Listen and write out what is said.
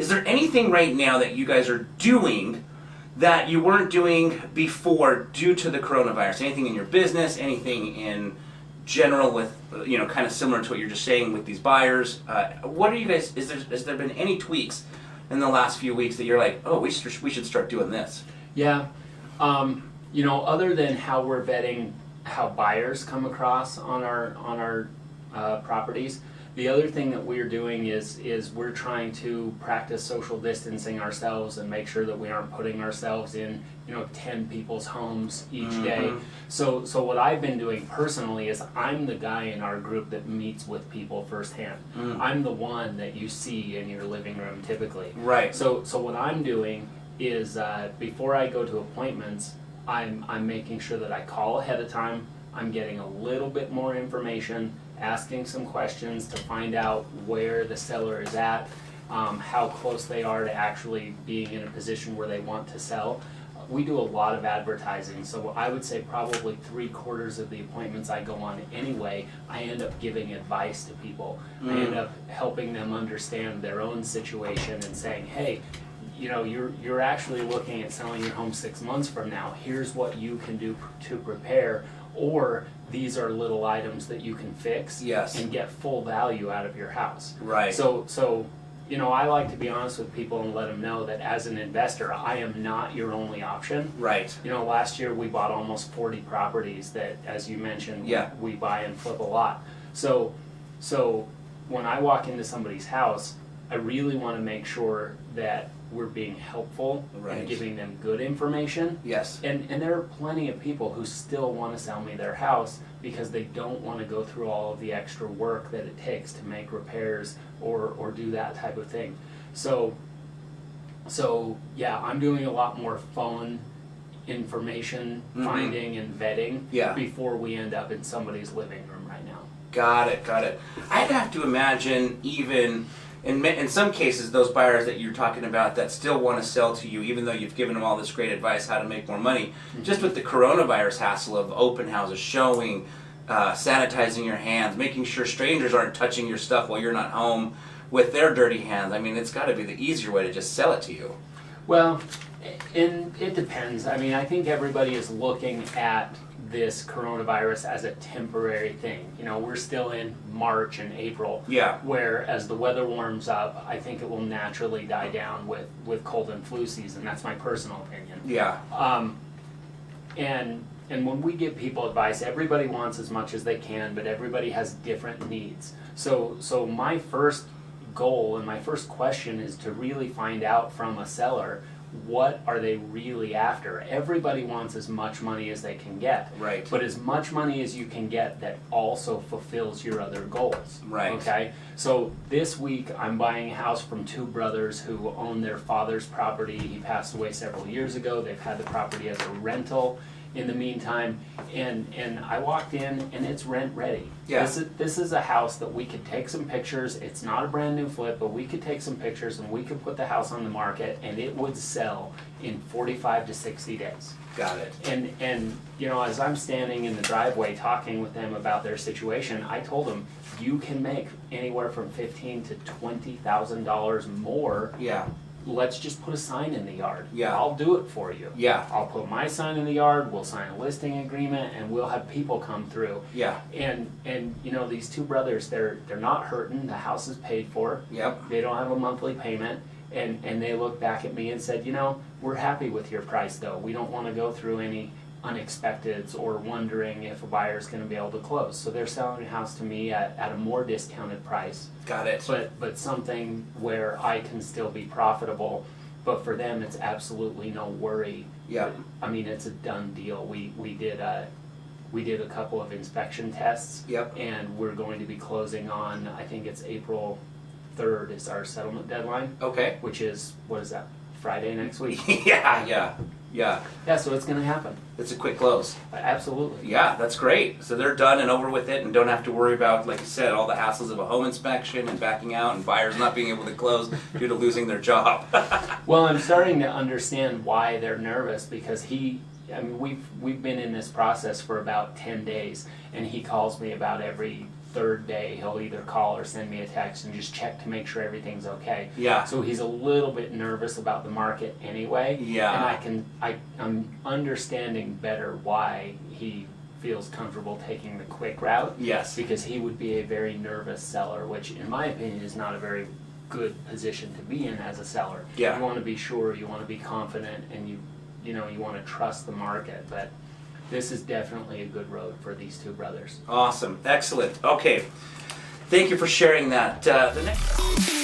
Is there anything right now that you guys are doing that you weren't doing before due to the coronavirus? Anything in your business, anything in general with, kind of similar to what you're just saying with these buyers? What are you guys, has there been any tweaks in the last few weeks that you're like, oh, we should start doing this? Yeah. Other than how we're vetting how buyers come across on our properties, the other thing that we're doing is we're trying to practice social distancing ourselves and make sure that we aren't putting ourselves in 10 people's homes each day. So what I've been doing personally is I'm the guy in our group that meets with people firsthand. I'm the one that you see in your living room typically. Right. So what I'm doing is before I go to appointments, I'm making sure that I call ahead of time. I'm getting a little bit more information, asking some questions to find out where the seller is at, how close they are to actually being in a position where they want to sell. We do a lot of advertising, so I would say probably 3/4 of the appointments I go on anyway, I end up giving advice to people. I end up helping them understand their own situation and saying, hey, you're actually looking at selling your home 6 months from now. Here's what you can do to prepare, or these are little items that you can fix and get full value out of your house. Right. So I like to be honest with people and let them know that as an investor, I am not your only option. Right. Last year we bought almost 40 properties that, as you mentioned, we buy and flip a lot. So when I walk into somebody's house, I really want to make sure that we're being helpful and giving them good information. Yes. And there are plenty of people who still want to sell me their house because they don't want to go through all of the extra work that it takes to make repairs or do that type of thing. So yeah, I'm doing a lot more phone information finding and vetting before we end up in somebody's living room right now. Got it. I'd have to imagine even in some cases, those buyers that you're talking about that still want to sell to you, even though you've given them all this great advice how to make more money, just with the coronavirus hassle of open houses, showing, sanitizing your hands, making sure strangers aren't touching your stuff while you're not home with their dirty hands. I mean, it's got to be the easier way to just sell it to you. Well, and it depends. I mean, I think everybody is looking at this coronavirus as a temporary thing. We're still in March and April, where as the weather warms up, I think it will naturally die down with cold and flu season. That's my personal opinion. Yeah. And when we give people advice, everybody wants as much as they can, but everybody has different needs. So my first goal and my first question is to really find out from a seller, what are they really after? Everybody wants as much money as they can get. Right. But as much money as you can get that also fulfills your other goals. Right. Okay? So this week I'm buying a house from two brothers who own their father's property. He passed away several years ago. They've had the property as a rental in the meantime, and I walked in and it's rent ready. Yeah. This is a house that we could take some pictures. It's not a brand new flip, but we could take some pictures and we could put the house on the market and it would sell in 45 to 60 days. Got it. And as I'm standing in the driveway talking with them about their situation, I told them, you can make anywhere from $15,000 to $20,000 more. Yeah. Let's just put a sign in the yard. Yeah. I'll do it for you. Yeah. I'll put my sign in the yard, we'll sign a listing agreement, and we'll have people come through. Yeah. And these two brothers, they're not hurting, the house is paid for. Yep. They don't have a monthly payment, and they looked back at me and said, we're happy with your price though. We don't want to go through any unexpecteds or wondering if a buyer's going to be able to close. So they're selling the house to me at a more discounted price. Got it. But something where I can still be profitable. But for them, it's absolutely no worry. Yeah. I mean, it's a done deal. We did a couple of inspection tests. Yep. And we're going to be closing on, I think it's April 3rd is our settlement deadline. Okay. Which is, what is that, Friday next week? Yeah, so it's going to happen. It's a quick close. Absolutely. Yeah, that's great. So they're done and over with it and don't have to worry about, like you said, all the hassles of a home inspection and backing out and buyers not being able to close due to losing their job. Well, I'm starting to understand why they're nervous because we've been in this process for about 10 days and he calls me about every third day he'll either call or send me a text and just check to make sure everything's okay. Yeah. So he's a little bit nervous about the market anyway. Yeah. And I'm understanding better why he feels comfortable taking the quick route. Yes. Because he would be a very nervous seller, which in my opinion is not a very good position to be in as a seller. Yeah. You want to be sure, you want to be confident, and you know, you want to trust the market. But this is definitely a good road for these two brothers. Awesome. Excellent. Okay. Thank you for sharing that. The next